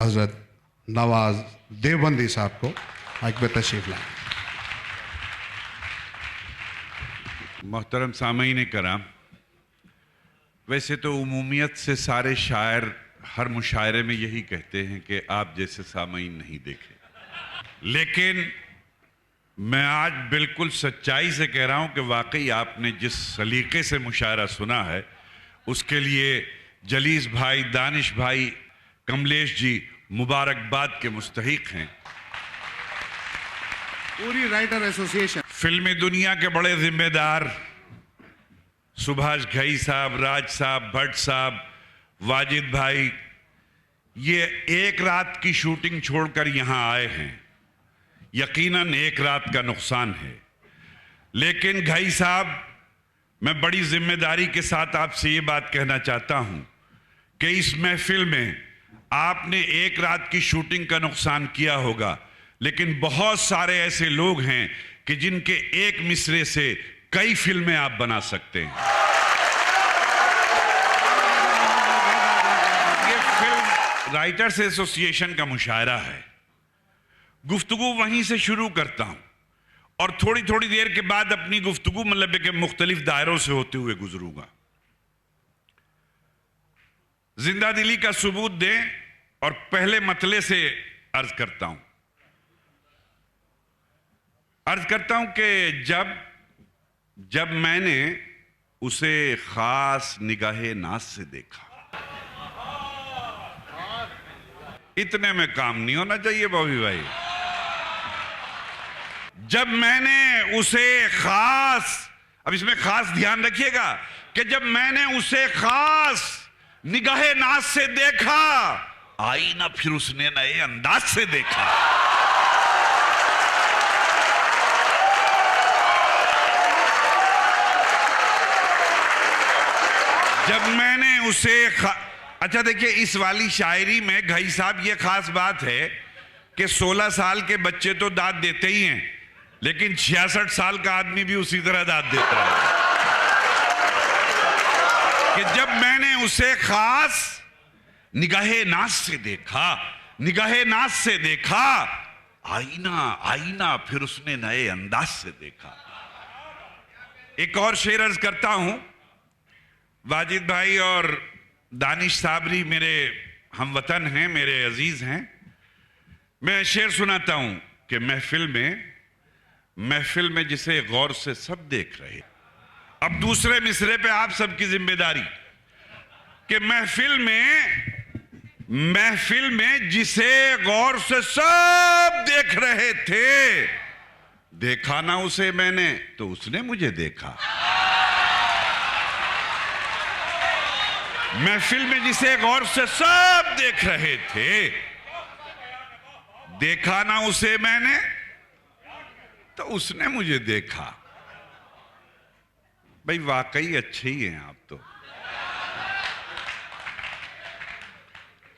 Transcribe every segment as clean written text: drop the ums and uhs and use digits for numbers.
हजरत नवाज देवबंदी साहब को माइक पे तशरीफ लाएं। मोहतरम सामईन कराम, वैसे तो उमूमियत से सारे शायर हर मुशायरे में यही कहते हैं कि आप जैसे सामईन नहीं देखे, लेकिन मैं आज बिल्कुल सच्चाई से कह रहा हूं कि वाकई आपने जिस सलीके से मुशायरा सुना है उसके लिए जलीस भाई, दानिश भाई, कमलेश जी मुबारकबाद के मुस्तहिक हैं। पूरी राइटर एसोसिएशन, फिल्मी दुनिया के बड़े जिम्मेदार सुभाष घई साहब, राज साहब, भट्ट साहब, वाजिद भाई, ये एक रात की शूटिंग छोड़कर यहां आए हैं। यकीनन एक रात का नुकसान है, लेकिन घई साहब, मैं बड़ी जिम्मेदारी के साथ आपसे ये बात कहना चाहता हूं कि इस महफिल में आपने एक रात की शूटिंग का नुकसान किया होगा, लेकिन बहुत सारे ऐसे लोग हैं कि जिनके एक मिसरे से कई फिल्में आप बना सकते हैं। ये फिल्म राइटर्स एसोसिएशन का मुशायरा है। गुफ्तगू वहीं से शुरू करता हूं और थोड़ी थोड़ी देर के बाद अपनी गुफ्तगू मतलब के मुख्तलिफ दायरों से होते हुए गुजरूंगा। जिंदा दिली का सबूत दें और पहले मतले से अर्ज करता हूं कि जब मैंने उसे खास निगाहे नाज से देखा, इतने में काम नहीं होना चाहिए बॉबी भाई। जब मैंने उसे खास, अब इसमें खास ध्यान रखिएगा कि जब मैंने उसे खास निगाहे नाज से देखा, आई ना फिर उसने नए अंदाज से देखा। जब मैंने उसे अच्छा देखिए, इस वाली शायरी में घई साहब ये खास बात है कि 16 साल के बच्चे तो दाद देते ही हैं, लेकिन 66 साल का आदमी भी उसी तरह दाद देता है कि जब मैंने उसे खास निगाहे नाज से देखा, निगाहे नाज से देखा, आईना आईना फिर उसने नए अंदाज से देखा। एक और शेर अर्ज करता हूं। वाजिद भाई और दानिश साबरी मेरे हमवतन हैं, मेरे अजीज हैं। मैं शेर सुनाता हूं कि महफिल में जिसे गौर से सब देख रहे। अब दूसरे मिसरे पे आप सबकी जिम्मेदारी कि महफिल में जिसे गौर से सब देख रहे थे, देखा ना उसे मैंने तो उसने मुझे देखा। महफिल में जिसे गौर से सब देख रहे थे, देखा ना उसे मैंने तो उसने मुझे देखा। भाई वाकई अच्छे ही हैं आप तो।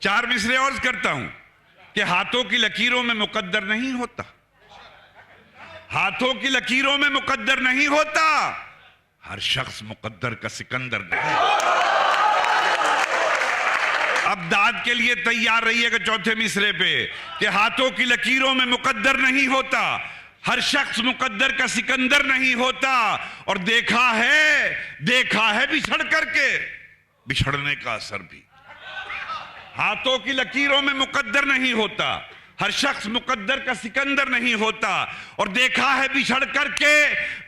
4 मिसरे और करता हूं कि हाथों की लकीरों में मुकद्दर नहीं होता, हाथों की लकीरों में मुकद्दर नहीं होता, हर शख्स मुकद्दर का सिकंदर नहीं। अब दाद के लिए तैयार रहिएगा चौथे मिसरे पे कि हाथों की लकीरों में मुकद्दर नहीं होता, हर शख्स मुकद्दर का सिकंदर नहीं होता। और देखा है बिछड़ करके बिछड़ने का असर भी। हाथों की लकीरों में मुकद्दर नहीं होता, हर शख्स मुकद्दर का सिकंदर नहीं होता। और देखा है बिछड़ करके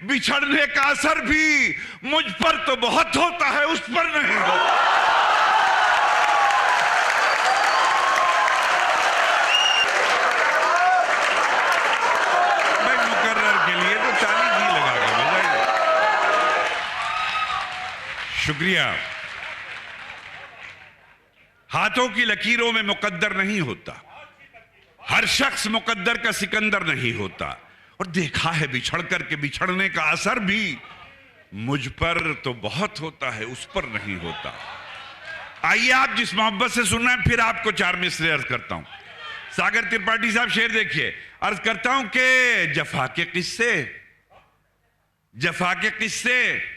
बिछड़ने का असर भी। मुझ पर तो बहुत होता है, उस पर नहीं होता। शुक्रिया। हाथों की लकीरों में मुकद्दर नहीं होता, हर शख्स मुकद्दर का सिकंदर नहीं होता। और देखा है बिछड़ करके बिछड़ने का असर भी। मुझ पर तो बहुत होता है, उस पर नहीं होता। आइए आप जिस मोहब्बत से सुन रहे हैं, फिर आपको 4 मिसरे अर्ज करता हूं। सागर त्रिपाठी साहब शेर देखिए। अर्ज करता हूं कि जफा के किस्से।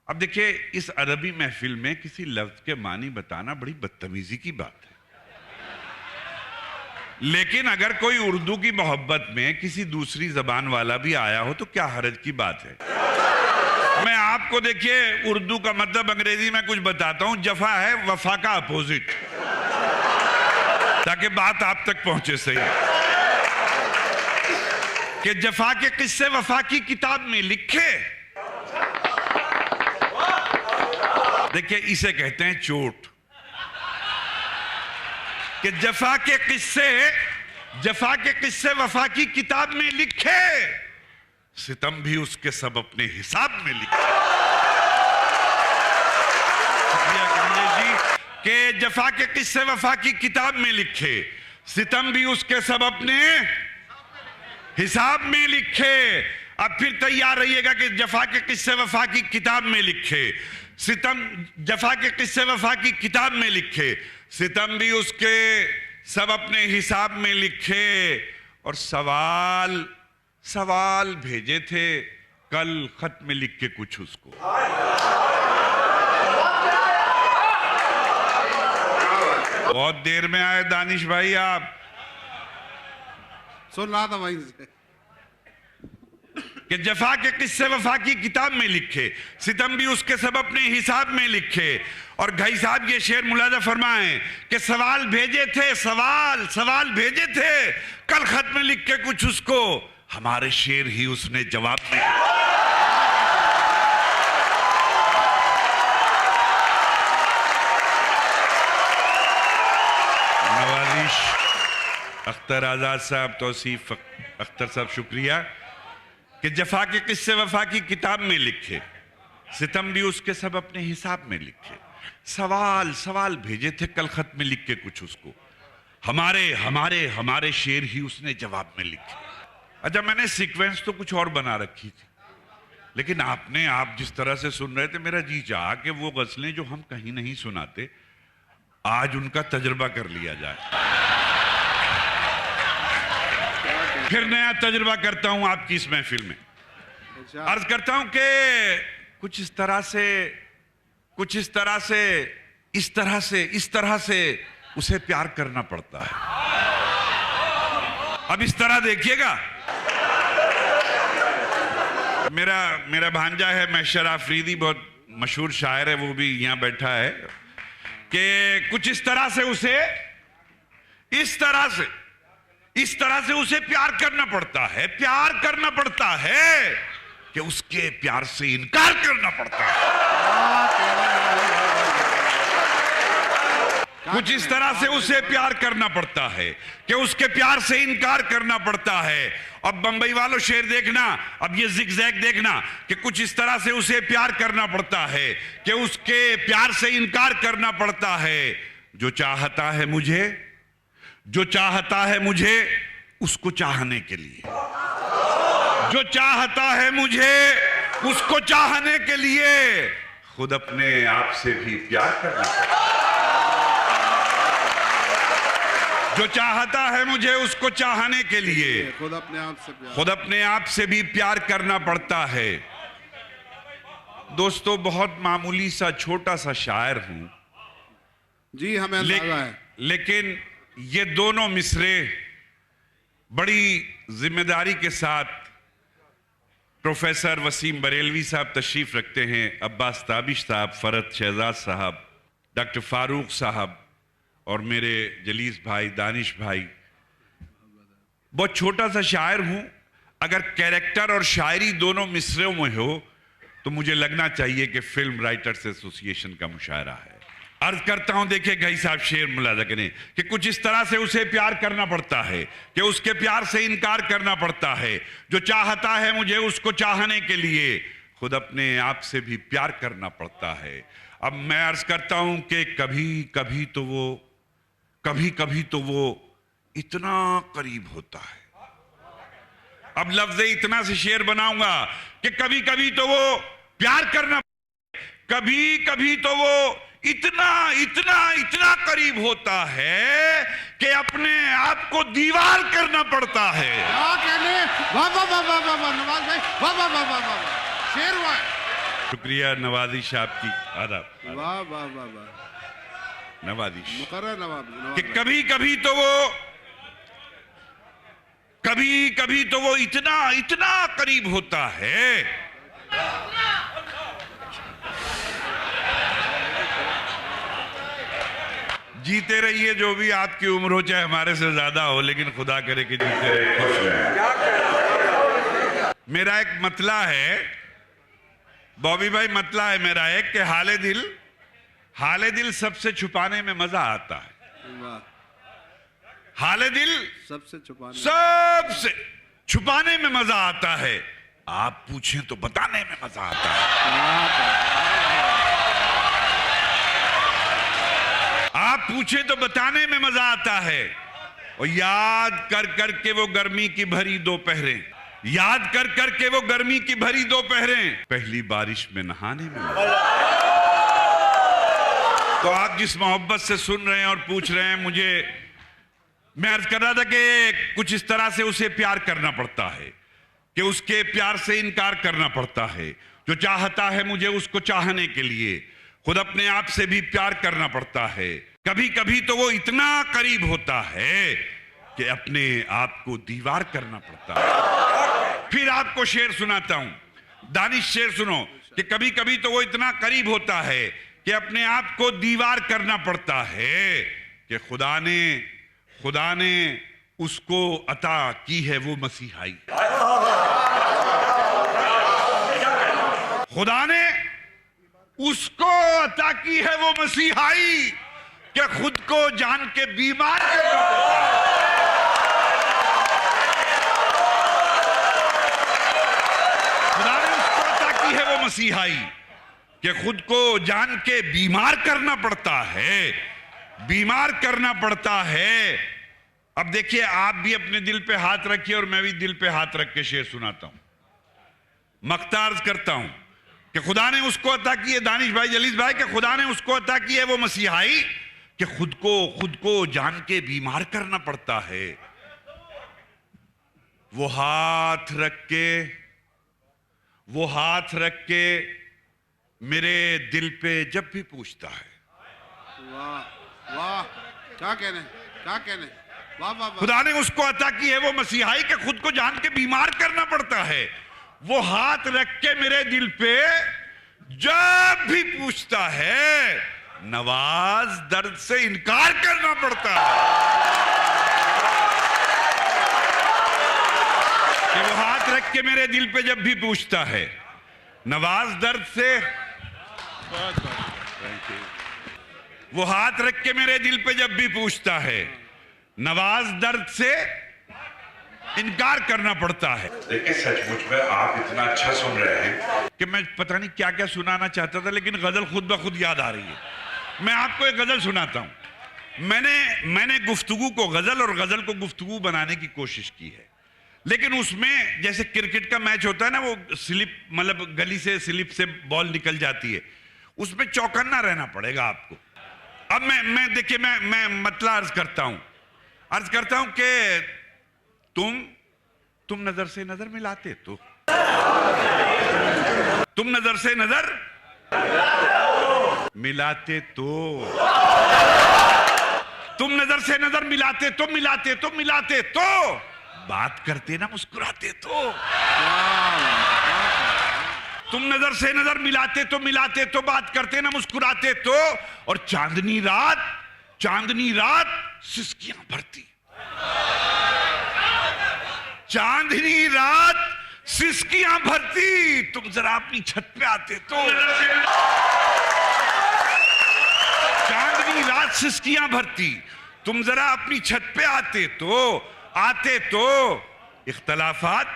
अब देखिए, इस अरबी महफिल में किसी लफ्ज के मानी बताना बड़ी बदतमीजी की बात है। लेकिन अगर कोई उर्दू की मोहब्बत में किसी दूसरी जबान वाला भी आया हो तो क्या हर्ज की बात है। मैं आपको देखिए उर्दू का मतलब अंग्रेजी में कुछ बताता हूं। जफा है वफा का अपोजिट, ताकि बात आप तक पहुंचे सही। कि जफा के किस्से वफा की किताब में लिखे। देखिए इसे कहते हैं चोट। कि जफा के किस्से वफा की किताब में लिखे, सितम भी उसके सब अपने हिसाब में लिखे। जी के जफा के किस्से वफा की किताब में लिखे, सितम भी उसके सब अपने हिसाब में लिखे। अब फिर तैयार रहिएगा कि जफा के किस्से वफा की किताब में लिखे, सितम जफा के किस्से वफा की किताब में लिखे, सितम भी उसके सब अपने हिसाब में लिखे। और सवाल भेजे थे कल खत में लिख के कुछ उसको। बहुत देर में आए दानिश भाई, आप सुन रहा था वहीं से। कि जफा के किस्से वफा की किताब में लिखे, सितम भी उसके सब अपने हिसाब में लिखे। और घई साहब ये शेर मुलाजा फरमाएं कि सवाल भेजे थे, सवाल भेजे थे कल खत में लिख के कुछ उसको, हमारे शेर ही उसने जवाब में। नवाजिश अख्तर आजाद साहब, तौसीफ अख्तर साहब, शुक्रिया। कि जफा के किस्से वफा की किताब में लिखे, सितम भी उसके सब अपने हिसाब में लिखे। सवाल भेजे थे कल खत में लिख के कुछ उसको, हमारे शेर ही उसने जवाब में लिखे। अच्छा, मैंने सीक्वेंस तो कुछ और बना रखी थी, लेकिन आप जिस तरह से सुन रहे थे, मेरा जी चाहा कि वो गजलें जो हम कहीं नहीं सुनाते, आज उनका तजुर्बा कर लिया जाए। फिर नया तजुर्बा करता हूं आपकी इस महफिल में। अर्ज करता हूं कि कुछ इस तरह से उसे प्यार करना पड़ता है। अब इस तरह देखिएगा, मेरा भांजा है महशर आफरीदी, बहुत मशहूर शायर है, वो भी यहां बैठा है। कि कुछ इस तरह से उसे प्यार करना पड़ता है कि उसके प्यार से इनकार करना पड़ता है। कुछ इस तरह से उसे प्यार करना पड़ता है कि उसके प्यार से इनकार करना पड़ता है। अब बंबई वालों शेर देखना, अब ये जिगजैग देखना कि कुछ इस तरह से उसे प्यार करना पड़ता है कि उसके प्यार से इनकार करना पड़ता है। जो चाहता है मुझे उसको चाहने के लिए, जो चाहता है मुझे उसको चाहने के लिए, खुद अपने आप से भी प्यार करना पड़ता है। जो चाहता है मुझे उसको चाहने के लिए, खुद अपने आप से भी प्यार करना पड़ता है। दोस्तों, बहुत मामूली सा छोटा सा शायर हूं जी, हमें अंदाजा है, लेकिन ये दोनों मिसरे बड़ी जिम्मेदारी के साथ प्रोफेसर वसीम बरेलवी साहब तशरीफ रखते हैं, अब्बास ताबिश साहब, फरत शहजाद साहब, डॉक्टर फारूक साहब और मेरे जलीस भाई दानिश भाई। बहुत छोटा सा शायर हूं, अगर कैरेक्टर और शायरी दोनों मिसरों में हो तो मुझे लगना चाहिए कि फिल्म राइटर्स एसोसिएशन का मुशायरा है। अर्ज करता हूं, देखिए घई साहब शेर मुलाजा करें कि कुछ इस तरह से उसे प्यार करना पड़ता है कि उसके प्यार से इनकार करना पड़ता है। जो चाहता है मुझे उसको चाहने के लिए, खुद अपने आप से भी प्यार करना पड़ता है। अब मैं अर्ज करता हूं कि कभी कभी तो वो इतना करीब होता है। अब लफ्ज़ इतना से शेर बनाऊंगा कि कभी कभी तो वो प्यार करना, कभी तो वो इतना करीब होता है कि अपने आप को दीवार करना पड़ता है। वाह वाह वाह वाह वाह नवाज भाई, वाह वाह वाह वाह वाह, शेर हुआ। शुक्रिया नवाजिश आपकी, आदाब। वाह वाह वाह वाह, नवाजिश मुकर्रर नवाब। कि कभी तो वो कभी कभी तो वो इतना इतना करीब होता है जीते रहिए, जो भी आपकी उम्र हो, चाहे हमारे से ज्यादा हो, लेकिन खुदा करे कि जीते रहिए, खुश रहें। मेरा एक मतला है, बॉबी भाई, मतला है मेरा एक कि हाले दिल सबसे छुपाने में मजा आता है। हाले दिल सबसे छुपाने में मजा आता है, आप पूछें तो बताने में मजा आता है। आप पूछें तो बताने में मजा आता है। और याद कर कर के वो गर्मी की भरी दोपहरें, याद कर कर के वो गर्मी की भरी दोपहरें, पहली बारिश में नहाने में मजा। तो आप जिस मोहब्बत से सुन रहे हैं और पूछ रहे हैं, मुझे, मैं अर्ज कर रहा था कि कुछ इस तरह से उसे प्यार करना पड़ता है कि उसके प्यार से इनकार करना पड़ता है। जो चाहता है मुझे उसको चाहने के लिए खुद अपने आप से भी प्यार करना पड़ता है। कभी कभी तो वो इतना करीब होता है कि अपने आप को दीवार करना पड़ता है। फिर आपको शेर सुनाता हूं, दानिश शेर सुनो, कि कभी कभी तो वो इतना करीब होता है कि अपने आप को दीवार करना पड़ता है कि खुदा ने उसको अता की है वो मसीहाई। खुदा ने उसको अता की है वो मसीहाई कि खुद को जान के बीमार करना पड़ता है। खुदा ने उसको अता की है वो मसीहाई कि खुद को जान के बीमार करना पड़ता है, बीमार करना पड़ता है। अब देखिए, आप भी अपने दिल पे हाथ रखिए और मैं भी दिल पे हाथ रख के शेर सुनाता हूं। मख्तार्ज करता हूं कि खुदा ने उसको अता की है, दानिश भाई, जलीस भाई, कि खुदा ने उसको अता की है वो मसीहाई कि खुद को जान के बीमार करना पड़ता है। वो हाथ रख के मेरे दिल पे जब भी पूछता है। वाह वाह, क्या कहने, क्या कहने, वाह वाह। खुदा ने उसको अता की है वो मसीहाई कि खुद को जान के बीमार करना पड़ता है। वो हाथ रख के मेरे दिल पे जब भी पूछता है, नवाज दर्द से इनकार करना पड़ता है। कि वो हाथ रख के मेरे दिल पे जब भी पूछता है, नवाज दर्द से, वो हाथ रख के मेरे दिल पे जब भी पूछता है, नवाज दर्द से इनकार करना पड़ता है। देखिए, सचमुच में आप इतना अच्छा सुन रहे हैं कि मैं पता नहीं क्या क्या सुनाना चाहता था, लेकिन गजल खुद ब खुद याद आ रही है। मैं आपको एक गजल सुनाता हूं। मैंने गुफ्तगू को गजल और गजल को गुफ्तगू बनाने की कोशिश की है, लेकिन उसमें जैसे क्रिकेट का मैच होता है ना, वो स्लिप, मतलब गली से स्लिप से बॉल निकल जाती है, उसमें चौकन्ना रहना पड़ेगा आपको। अब मैं देखिए, मैं मतला अर्ज करता हूं कि तुम नजर से नजर मिलाते तो, तुम नजर से नजर मिलाते तो, तुम नजर से नजर मिलाते तो बात करते ना मुस्कुराते तो। तुम नजर से नजर मिलाते तो बात करते ना मुस्कुराते तो। और चांदनी रात सिसकियां भरती, चांदनी रात सिसकियां भरती, तुम जरा अपनी छत पे आते तो। चांदनी रात सिसकियां भरती, तुम जरा अपनी छत पे आते तो। इख्तलाफात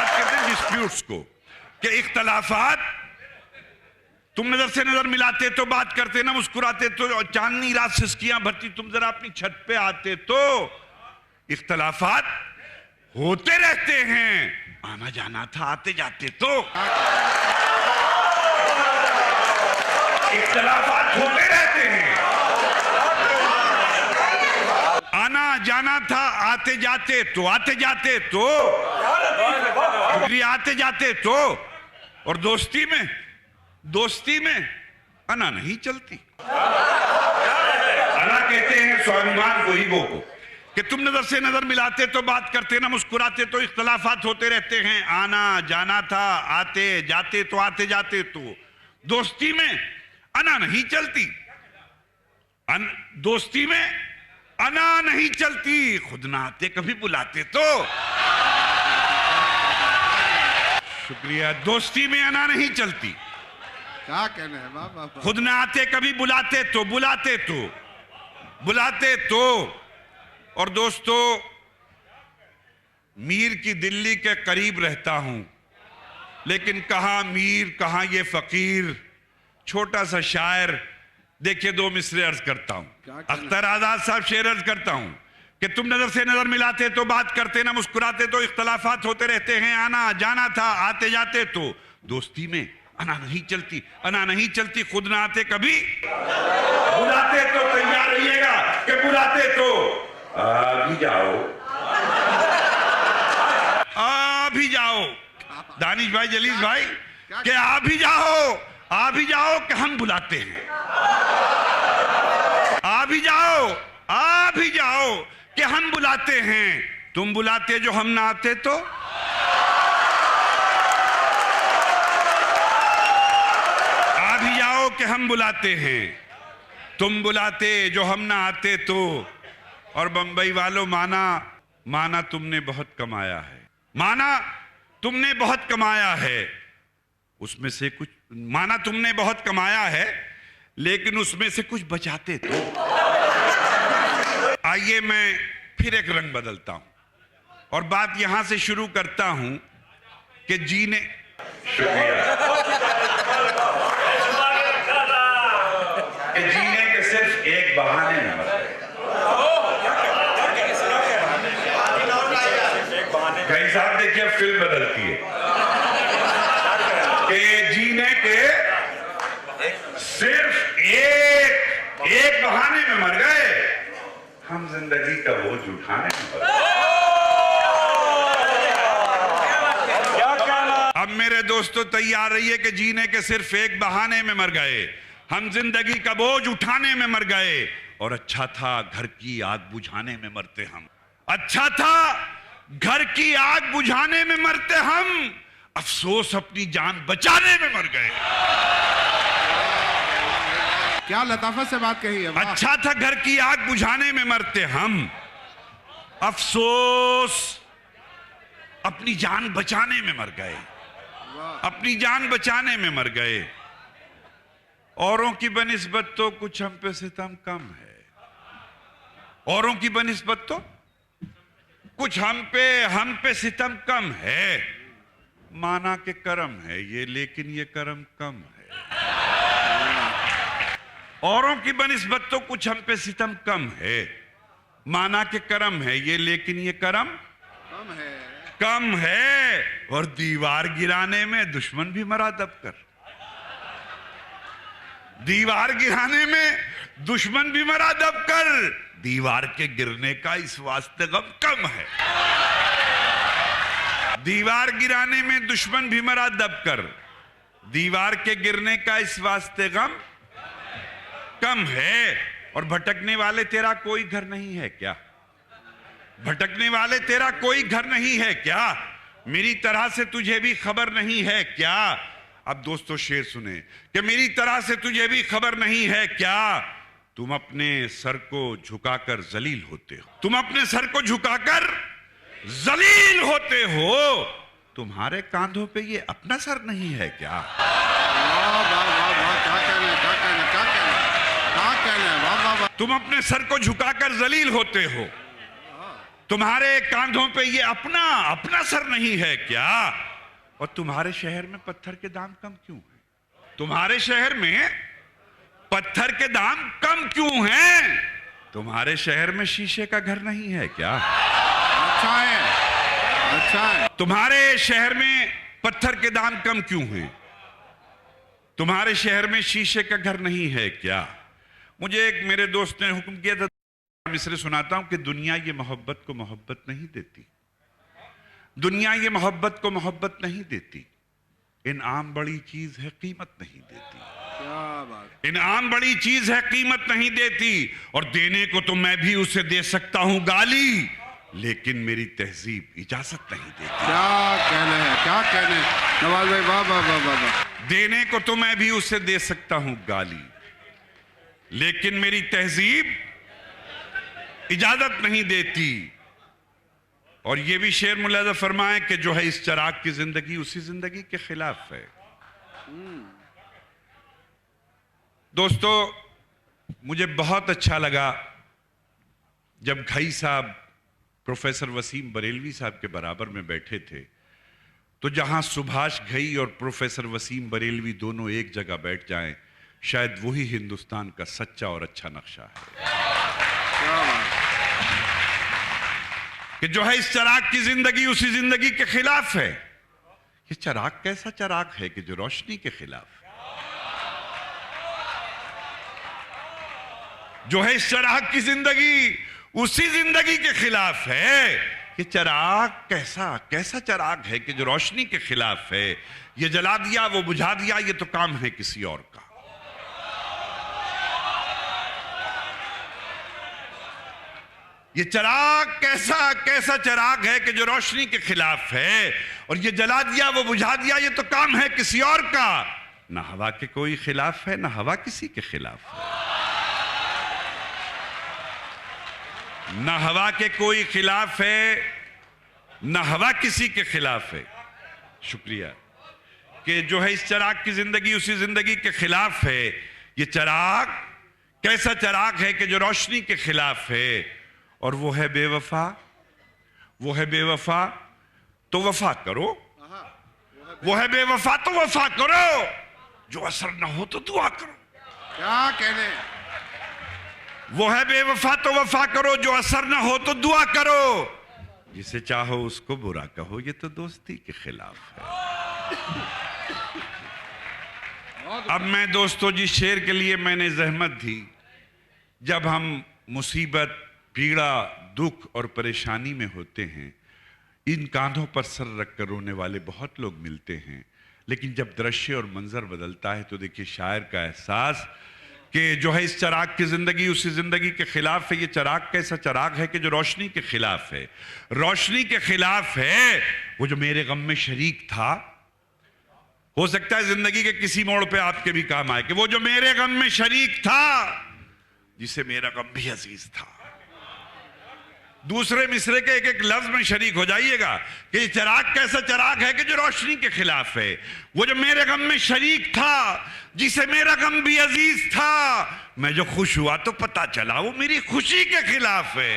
कहते हैं डिस्प्यूट्स को, कि इख्तलाफात, तुम नजर से नजर मिलाते तो बात करते ना मुस्कुराते तो। और चांदनी रात सिसकियां भरती, तुम जरा अपनी छत पे आते तो। इख्तलाफात होते रहते हैं, आना जाना था आते जाते तो। इख्तलाफात होते रहते हैं, आना जाना था आते जाते तो। आते जाते तो। और दोस्ती में आना नहीं चलती, आना स्वाभिमान को, ईगो को, कि तुम नजर से नजर मिलाते तो बात करते ना मुस्कुराते तो इख्तलाफात होते रहते हैं, आना जाना था, आते जाते तो आते जाते तो, दोस्ती में अना नहीं चलती, दोस्ती में अना नहीं चलती, खुद ना आते कभी बुलाते तो। शुक्रिया। दोस्ती में अना नहीं चलती, क्या कहने हैं, वाह वाह वाह। खुद ना आते कभी बुलाते तो, बुलाते तो, बुलाते तो। और दोस्तों, मीर की दिल्ली के करीब रहता हूं, लेकिन कहां मीर कहां ये फकीर, छोटा सा शायर। देखिए, 2 मिसरे अर्ज करता हूं। अख्तर आजाद साहब शेर अर्ज करता हूं कि तुम नजर से नजर मिलाते तो बात करते ना मुस्कुराते तो इख्तलाफात होते रहते हैं, आना जाना था, आते जाते तो, दोस्ती में अना नहीं चलती, अना नहीं चलती, खुद ना आते कभी बुलाते तो, तैयार रहिएगा कि बुलाते तो आ भी जाओ, आ भी जाओ। दानिश भाई, जलील भाई, कि आ भी जाओ, आ भी जाओ कि हम बुलाते हैं, आ भी जाओ, आ भी जाओ कि हम बुलाते हैं, तुम बुलाते जो हम ना आते तो। आ भी जाओ कि हम बुलाते हैं, तुम बुलाते जो हम ना आते तो। और बंबई वालों, माना माना तुमने बहुत कमाया है, माना तुमने बहुत कमाया है, उसमें से कुछ, माना तुमने बहुत कमाया है लेकिन उसमें से कुछ बचाते तो। आइए मैं फिर एक रंग बदलता हूं और बात यहां से शुरू करता हूं कि जीने, शुक्रिया, कि जीने के सिर्फ एक बहाने में मत भाई साहब। देखिए, फिल्म बदलती है कि जीने के सिर्फ एक बहाने में मर गए, हम जिंदगी का बोझ उठाने में मर गए। अब मेरे दोस्तों, तैयार रहिए कि जीने के सिर्फ एक बहाने में मर गए, हम जिंदगी का बोझ उठाने में मर गए। और अच्छा था घर की आग बुझाने में मरते हम, अच्छा था घर की आग बुझाने में मरते हम, अफसोस अपनी जान बचाने में मर गए। क्या लताफत से बात कही है, वाह। अच्छा था घर की आग बुझाने में मरते हम, अफसोस अपनी जान बचाने में मर गए, अपनी जान बचाने में मर गए। औरों की बनिस्बत तो कुछ हम पे सितम कम है, औरों की बनिस्बत तो कुछ हम पे सितम कम है, माना के करम है ये, लेकिन ये करम कम है। औरों की बनिस्बत तो कुछ हम पे सितम कम है, माना के करम है ये, लेकिन ये करम कम है। और दीवार गिराने में दुश्मन भी मरा दबकर, दीवार गिराने में दुश्मन भी मरा दबकर, दीवार के गिरने का इस वास्ते गम कम है। दीवार गिराने में दुश्मन भी मरा दबकर, दीवार के गिरने का इस वास्ते गम कम है। और भटकने वाले तेरा कोई घर नहीं है क्या, भटकने वाले तेरा कोई घर नहीं है क्या, मेरी तरह से तुझे भी खबर नहीं है क्या। अब दोस्तों शेर सुने कि मेरी तरह से तुझे भी खबर नहीं है क्या, तुम अपने सर को झुकाकर जलील होते हो, तुम अपने सर को झुकाकर जलील होते हो, तुम्हारे कांधों पे ये अपना सर नहीं है क्या। वाह वाह वाह वाह, क्या कहना, क्या कहना, क्या कहना, क्या कहना, वाह वाह वाह। तुम अपने सर को झुकाकर जलील होते हो, तुम्हारे कांधों पे ये अपना सर नहीं है क्या। और तुम्हारे शहर में पत्थर के दाम कम क्यों हैं, तुम्हारे शहर में पत्थर के दाम कम क्यों हैं, तुम्हारे शहर में शीशे का घर नहीं है क्या। अच्छा है, अच्छा है। तुम्हारे शहर में पत्थर के दाम कम क्यों हैं, तुम्हारे शहर में शीशे का घर नहीं है क्या। मुझे एक मेरे दोस्त ने हुक्म किया था, मिसरे सुनाता हूं कि दुनिया ये मोहब्बत को मोहब्बत नहीं देती, दुनिया ये मोहब्बत को मोहब्बत नहीं देती, इनाम बड़ी चीज है कीमत नहीं देती। क्या क्या बात। इनाम बड़ी चीज है, कीमत नहीं देती, और देने को तो मैं भी उसे दे सकता हूं गाली, लेकिन मेरी तहजीब इजाजत नहीं देती। क्या कहने हैं, क्या कहने हैं नवाज भाई, वाह वाह वाह वाह वाह। देने को तो मैं भी उसे दे सकता हूं गाली, लेकिन मेरी तहजीब इजाजत नहीं देती। और यह भी शेर मुलाजा फरमाए कि जो है इस चराग की जिंदगी उसी जिंदगी के खिलाफ है। दोस्तों, मुझे बहुत अच्छा लगा जब घई साहब प्रोफेसर वसीम बरेलवी साहब के बराबर में बैठे थे, तो जहां सुभाष घई और प्रोफेसर वसीम बरेलवी दोनों एक जगह बैठ जाएं, शायद वही हिंदुस्तान का सच्चा और अच्छा नक्शा है। क्या बात। कि जो है इस चराग की जिंदगी उसी जिंदगी के खिलाफ है। ये चराग कैसा चराग है कि जो रोशनी के खिलाफ है। जो है इस चराग की जिंदगी उसी जिंदगी के खिलाफ है। ये चराग कैसा चराग है कि जो रोशनी के खिलाफ है। ये जला दिया, वो बुझा दिया, ये तो काम है किसी और का। ये चराग कैसा चराग है कि जो रोशनी के खिलाफ है, और ये जला दिया, वो बुझा दिया, ये तो काम है किसी और का। ना हवा के कोई खिलाफ है, ना हवा किसी के खिलाफ है। ना हवा के कोई खिलाफ है, ना हवा किसी के खिलाफ है। शुक्रिया। कि जो है इस चराग की जिंदगी उसी जिंदगी के खिलाफ है। ये चराग कैसा चराग है कि जो रोशनी के खिलाफ है। और वो है बेवफा, वो है बेवफा तो वफा करो, वो है बेवफा तो वफा करो, जो असर ना हो तो दुआ करो। क्या कहने हैं। वो है बेवफा तो वफा करो, जो असर ना हो तो दुआ करो, जिसे चाहो उसको बुरा कहो, ये तो दोस्ती के खिलाफ है। अब मैं दोस्तों जिस शेर के लिए मैंने जहमत दी, जब हम मुसीबत, पीड़ा, दुख और परेशानी में होते हैं, इन कांधों पर सर रखकर रोने वाले बहुत लोग मिलते हैं, लेकिन जब दृश्य और मंजर बदलता है तो देखिए शायर का एहसास कि जो है इस चराग की जिंदगी उसी जिंदगी के खिलाफ है। ये चराग कैसा चराग है कि जो रोशनी के खिलाफ है। रोशनी के खिलाफ है वो जो मेरे गम में शरीक था। हो सकता है जिंदगी के किसी मोड़ पे आपके भी काम आए कि वो जो मेरे गम में शरीक था, जिसे मेरा गम भी अजीज था। दूसरे मिसरे के एक एक लफ्ज में शरीक हो जाइएगा कि चराग कैसा चराग है कि जो रोशनी के खिलाफ है। वो जो मेरे गम में शरीक था, जिसे मेरा गम भी अजीज था। मैं जो खुश हुआ तो पता चला वो मेरी खुशी के खिलाफ है।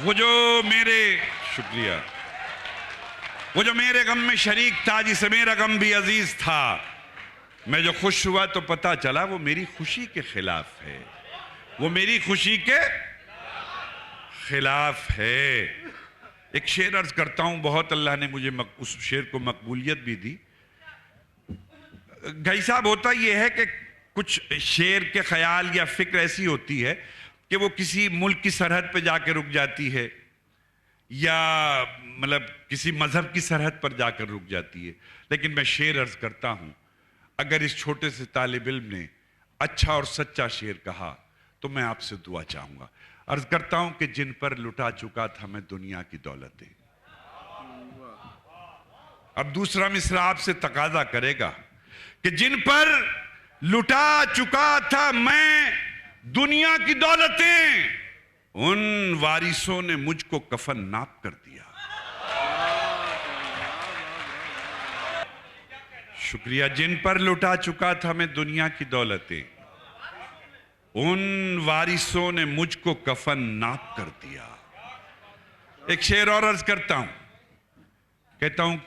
वो जो मेरे शुक्रिया वो जो मेरे गम में शरीक था, जिसे मेरा गम भी अजीज था। मैं जो खुश हुआ तो पता चला वो मेरी खुशी के खिलाफ है। वो मेरी खुशी के खिलाफ है। एक शेर अर्ज करता हूं, बहुत अल्लाह ने मुझे उस शेर को मकबूलियत भी दी। घई साहब, होता यह है कि कुछ शेर के ख्याल या फिक्र ऐसी होती है कि वो किसी मुल्क की सरहद पे जाके रुक जाती है, या मतलब किसी मजहब की सरहद पर जाकर रुक जाती है। लेकिन मैं शेर अर्ज करता हूं, अगर इस छोटे से तालिब इल्म ने अच्छा और सच्चा शेर कहा तो मैं आपसे दुआ चाहूंगा। अर्ज करता हूं कि जिन पर लुटा चुका था मैं दुनिया की दौलतें। अब दूसरा मिसरा आपसे तकाजा करेगा कि जिन पर लुटा चुका था मैं दुनिया की दौलतें, उन वारिसों ने मुझको कफन नाप कर दिया। शुक्रिया। जिन पर लुटा चुका था मैं दुनिया की दौलतें, उन वारिसों ने मुझको कफन नाप कर दिया। एक शेर और अर्ज करता हूं, कहता हूं कि